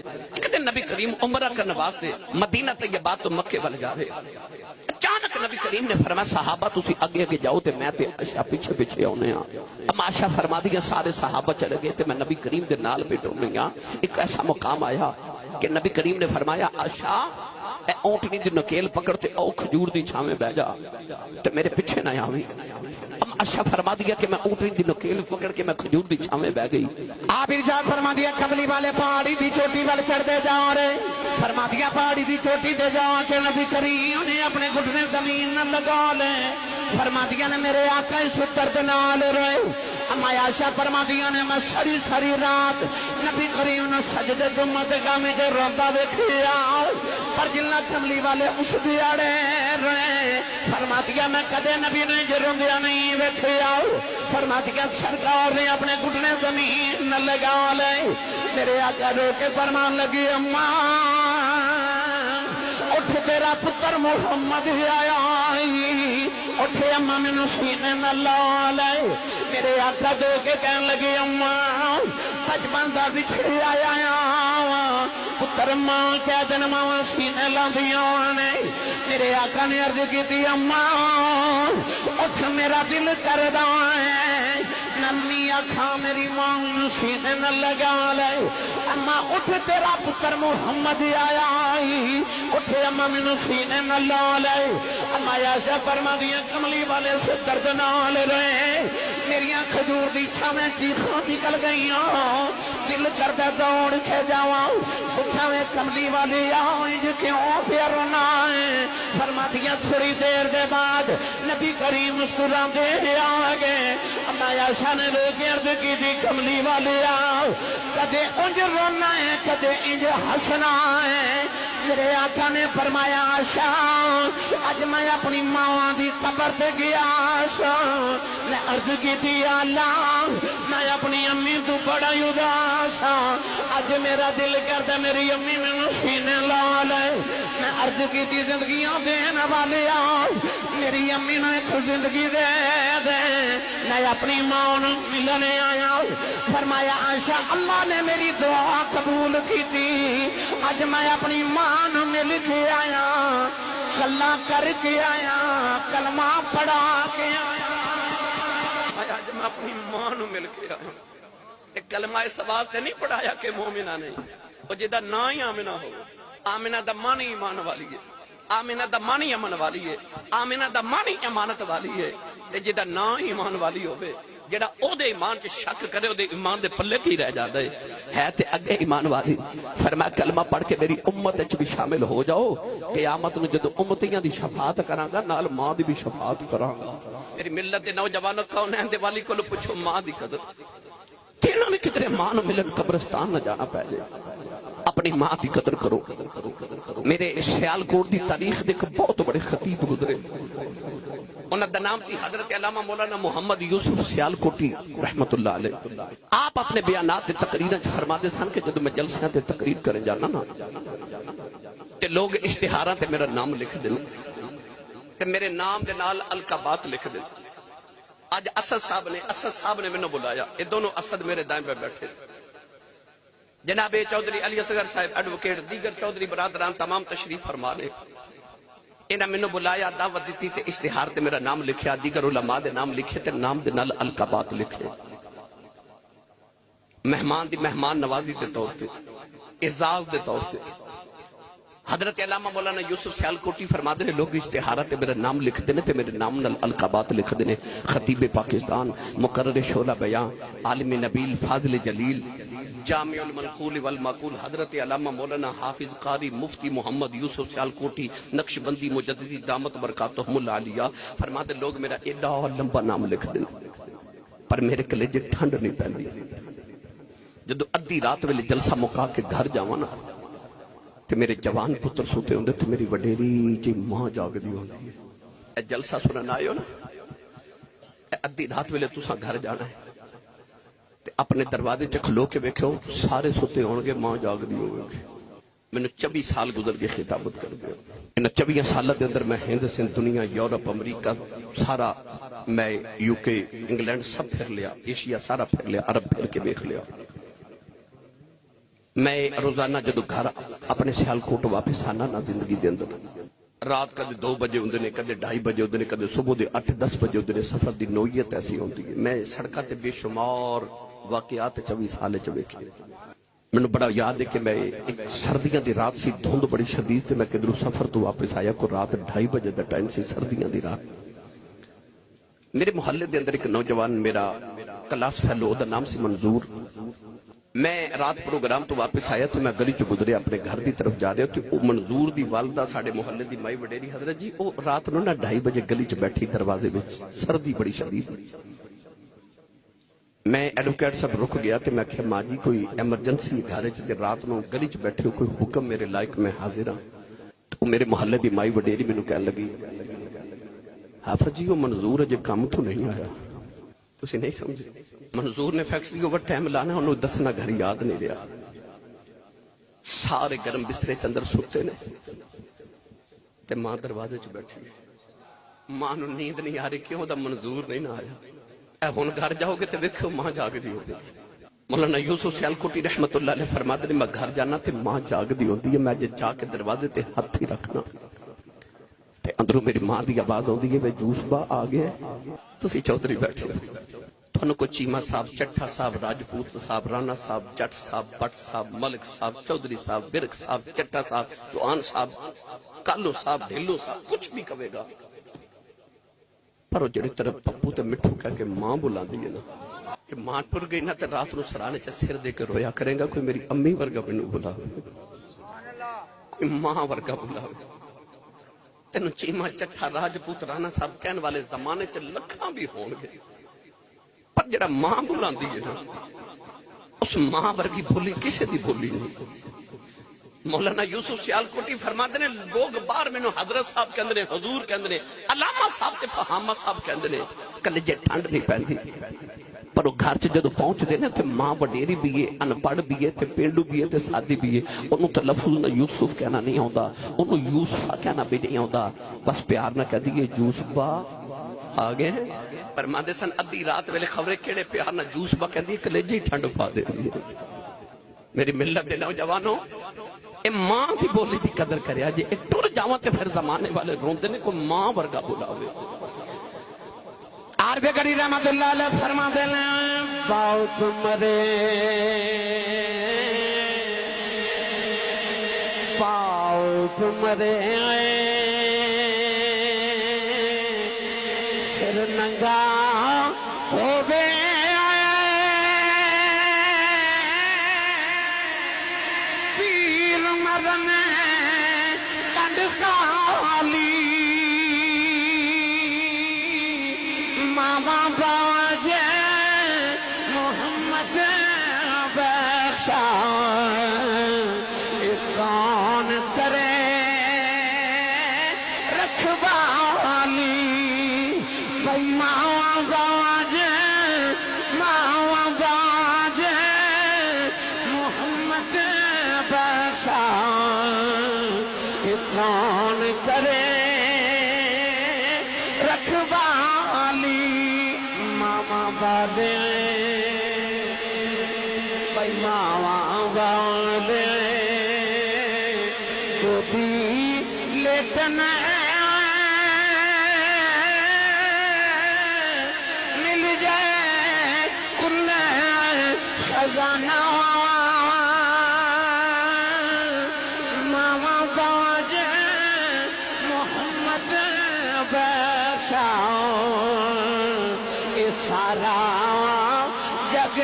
ایک دن نبی کریم عمرہ کرنے واسطے مدینہ طیبہ تو مکے وال جاوے، اچانک نبی کریم نے فرمایا صحابہ تسی اگے اگے جاؤ تے میں تے عائشہ پیچھے پیچھے ہونے ہاں۔ اما عائشہ فرما دیا سارے صحابہ چلے گئے تے میں نبی کریم دے نال بیٹھ ہونے ہاں۔ ایک ایسا مقام آیا کہ نبی کریم نے فرمایا عائشہ اے اونٹنی دی نکیل پکڑ تے او کھجور دی چھاویں بیٹھ جا تے میرے پیچھے نہ آویں۔ اما عائشہ فرما دیا کہ میں اونٹنی دی نکیل پکڑ کے میں کھجور دی چھاویں بیٹھ گئی۔ آپ ارشاد فرما دیا کملی والے پہاڑی دی چوٹی وال چڑھتے جا رہے، فرما دیا پہاڑی دی چوٹی تے جا کے نبی کریم نے اپنے گھٹنے زمین نہ لگا لے، فرما دیا نے میرے آقا اس درد نال رہے۔ اما عائشہ فرما دیا نے میں ساری ساری رات نبی کریم نے سجدے جمعہ گامی کے روندہ ویکھیا، پر جلنا کملی والے اس دیاڑے رہے، فرما دیا میں کدے نبی نے جو روندیا نہیں ویکھیا، فرما دیا سرکار نے اپنے گھٹنے زمین نہ لگا لے۔ میرے آقا رو کے فرمان لگی اماں اٹھ تیرا پتر محمد آیا، اٹھے اماں میں سینے نہ لا لے۔ میرے آقا دو کے کہنے لگی اماں بچپن دا بچھڑی آیا پتر ماں کیا دن ماں سینے لاندیاں نے۔ میرے آقا نے عرض کی تھی اماں اٹھ میرا دل کردہ ہے نمی آکھاں میری ماں سینے نہ لگا لے۔ اماں اٹھ تیرا پتر محمد آیا، اٹھے اماں میں سینے نہ لا لے۔ اماں عائشہ فرما دیا کملی والے سے درد نال رہے، میریاں کھجور دی چھاویں چیخاں نکل گئیاں، دل کردہ دوڑ کے جاواں پوچھا میں کملی والی آئیں جو کیوں پھر رونا ہے۔ فرما دیا تھوڑی دیر دے بعد نبی کریم مسکران دے آگے۔ اماں عائشہ نے لوگ عرض کی تھی کملی والی آؤ کدے انج رونا ہے کدے انج ہسنا ہے۔ میرے آقا نے فرمایا عائشہ اج میں اپنی ماں دی قبر تے گیا سا، میں عرض کی تھی اللہ میں اپنی امی تو بڑا اداس ہاں، اج میرا دل کرتا میری امی میں سینے لا لے۔ میں عرض کی تھی زندگیاں دین والے آؤ میری امی نے ایک زندگی دے دے، میں اپنی ماں ملنے آیا۔ فرمایا عائشہ اللہ نے میری دعا قبول کی تھی، اج میں اپنی ماں مل کے آیا، کلہ کر کے آیا، کلمہ پڑھا کے آیا۔ آج میں اپنی ماں نو مل کے آیا، ایک کلمہ اس واسطے نہیں پڑھایا کہ مومنہ نہیں، اور جدہ نا ہی آمنہ ہو، آمنہ دا مانی ایمان والی ہے، آمنہ دا مانی امن والی ہے، آمنہ دا مانی امانت والی ہے۔ جدہ نا ایمان والی ہوئے جڑا او دے ایمان چ شک کرے او دے ایمان دے پلے کی رہ جاتا ہے تے اگے ایمان والی۔ فرمایا کلمہ پڑھ کے میری امت وچ بھی شامل ہو جاؤ، قیامت نو جدوں امتیاں دی شفاعت کراں گا نال ماں دی بھی شفاعت کراں گا۔ میری ملت دے نوجوانوں کونین دے والی کولو پوچھو ماں دی قدر، تینوں نے کتنے ماں نو ملن قبرستان نہ جانا پے جائے، اپنی ماں دی قدر کرو۔ میرے سیالکوٹ دی تاریخ دے ایک بہت بڑے خطیب گزرے، انہاں دا نام سی حضرت علامہ مولانا محمد یوسف سیالکوٹی رحمت اللہ علیہ۔ آپ اپنے بیانات تے تقریراں فرماتے سن کہ جدوں میں جلسیاں تے تقریر کریں جانا نا تے لوگ اشتہاراں تے میرا نام لکھ دین تے میرے نام دے نال القابات لکھ دین۔ آج اسد صاحب نے منو بلایا، یہ دونوں اسد میرے دائیں پہ بیٹھے، جناب چودھری علی اصغر صاحب ایڈوکیٹ دیگر چودھری برادران تمام تشریف فرما لے۔ انہاں منو بلایا، دعوت دیتی تے اشتہار تے میرا نام لکھیا، دیگر علماء دے نام لکھے تے نام دے نال القابات لکھے، مہمان دی مہمان نوازی دے طور تے، اعزاز دے طور تے۔ حضرت علامہ مولانا یوسف سیالکوٹی فرما دے لوگ اشتہارات تے میرا نام لکھ دینے تے میرے نام نال القابات لکھ دینے، خطیب پاکستان، مقرر شعلہ بیان، عالم نبیل، فاضل جلیل، جامع المنقول والمعقول، حضرت علامہ مولانا حافظ قاری مفتی محمد یوسف سیالکوٹی نقش بندی مجددی دامت برکاتہم العالیہ۔ فرما دے لوگ میرا ایڈا لمبا نام لکھ دینے، پر میرے کلیجے ٹھنڈ نہیں پہندی۔ جدو ادھی رات ویلے جلسہ مکا کے گھر جاوانا تے میرے جوان پتر سوتے ہوندے تے میری وڈیری جی ماں جاگ دی ہوندی ہے۔ اے جلسہ سنن آئے ہو نا، اے ادھی رات ویلے تساں گھر جانا ہے تے اپنے دروازے چ کھلو کے ویکھو سارے سوتے ہونگے، ماں جاگ دی ہوگی۔ میں نے 24 سال گزر کے خطابت کر دیا، ان 24 سالہ دے اندر میں ہند سندھ دنیا یورپ امریکہ سارا، میں یو کے انگلینڈ سب پھر لیا، ایشیا سارا پھر لیا، عرب پھر کے ویکھ لیا۔ میں روزانہ جدو گھر اپنے سیالکوٹ واپس آنا نا زندگی دے اندر رات کدے 2 بجے ہوندے نے کدے 2:30 بجے ہوندے نے کدے صبح دے 8-10 بجے ہوندے نے سفر دی نوعیت ایسی ہوندی ہے میں سڑکاں تے بے شمار واقعات 24 سال وچ ویکھے مینوں بڑا یاد ہے کہ میں ایک سردیاں دی رات سی دھند بڑی شدید تے میں کدھروں سفر تو واپس آیا کو رات 2:30 بجے دا ٹائم سی سردیاں دی رات میرے محلے دے اندر ایک نوجوان میرا کلاس فیلو دا نام سی منظور میں رات پروگرام تو واپس آیا تو میں گلی چ گزرے اپنے گھر دی طرف جا رہا تو منظور دی والدہ ساڑے محلے دی مائی وڈیری حضرت جی وہ رات نو نا 2:30 بجے گلی چ بیٹھی دروازے وچ سردی بڑی شدید میں ایڈوکیٹ صاحب رک گیا تے میں کہا ماں جی کوئی ایمرجنسی گھر وچ تے رات نو گلی چ بیٹھے ہو کوئی حکم میرے لائق میں حاضر ہاں تو میرے محلے دی مائی وڈیری مینوں کہن لگی حافظ جی وہ منظور اجے کام تو نہیں آیا تسی نہیں سمجھے منظور نے فیکٹری اوور ٹائم لانا انہوں دسنا گھر یاد نہیں رہا سارے گرم بسترے چندر سوتے نے تے ماں دروازے چ بیٹھی ماں نو نیند نہیں آ رہی کیوں دا منظور نہیں نہ آیا اے ہن گھر جاؤ گے تے ویکھو ماں جاگ دی ہوگی مولانا یوسف سیالکوٹی رحمت اللہ علیہ فرماتے نے میں گھر جانا تے ماں جاگ دی ہوندی ہے میں جا کے دروازے تے ہاتھ ہی رکھنا تے اندروں میری ماں دی آواز ہوندی ہے وے جوس با آ گیا تسی چودھری بیٹھے تھانوں کو چیمہ صاحب چٹھا صاحب راجپوت صاحب رانا صاحب جٹ صاحب بٹ صاحب ملک صاحب چودھری صاحب برک صاحب چٹھا صاحب چوہان صاحب کالو صاحب ڈھیلو صاحب کچھ بھی کہے گا پر وہ جڑی طرف پپو تے مٹھو کہہ کے ماں بلا دی ہے نا کہ ماں ٹر گئی نا تے رات نو سرانے چ سر دے کے رویا کرے گا کوئی میری امی ورگا مینوں بلا کوئی ماں ورگا بلا تینوں چیمہ چٹھا راجپوت رانا صاحب کہن والے زمانے چ لکھاں بھی ہون گے پر جڑا ماں بلاندی ہے نا اس ماں ورگی بولی کسے دی بولی نہیں مولانا یوسف سیالکوٹی فرماتے نے لوگ باہر مینوں حضرت صاحب کہندے نے حضور کہندے نے علامہ صاحب تے فہامہ صاحب کہندے نے کلیجے ٹھنڈ نہیں پیندی پر وہ گھر چ جدوں پہنچدے نے تے ماں وڈیری بھی ہے ان پڑھ بھی ہے تے پینڈو بھی ہے تے سادی بھی ہے اونوں تلفظ نہ یوسف کہنا نہیں آوندا اونوں یوسفا کہنا بھی نہیں آوندا بس پیار نہ کہہ دیے یوسفا آ گئے ہیں فرماندے سن ادھی رات ویلے خبرے کیڑے پیار نہ یوسفا کہندی کلیجے ٹھنڈ پا دیندی ہے میری ملت دے نوجوانوں اے ماں کی بولی دی قدر کریا جی اے ٹر جاواں تے پھر زمانے والے روندے نے کوئی ماں ورگا بلاوے عارف گری رحمت اللہ علیہ فرما دے لیں بہت مرے بہت مرے سر ننگا ہووے پیر مرنے کنڈ خالی ماما باجے محمد بخشا کون کرے رکھوالی بھائی ماما باجے محمد بخشا کون کرے رکھوالی ماما بالے بھائی ماما بالے تو بھی لیٹنا مل جائے کل خزانہ ماما باجے محمد بخشا سارا جگ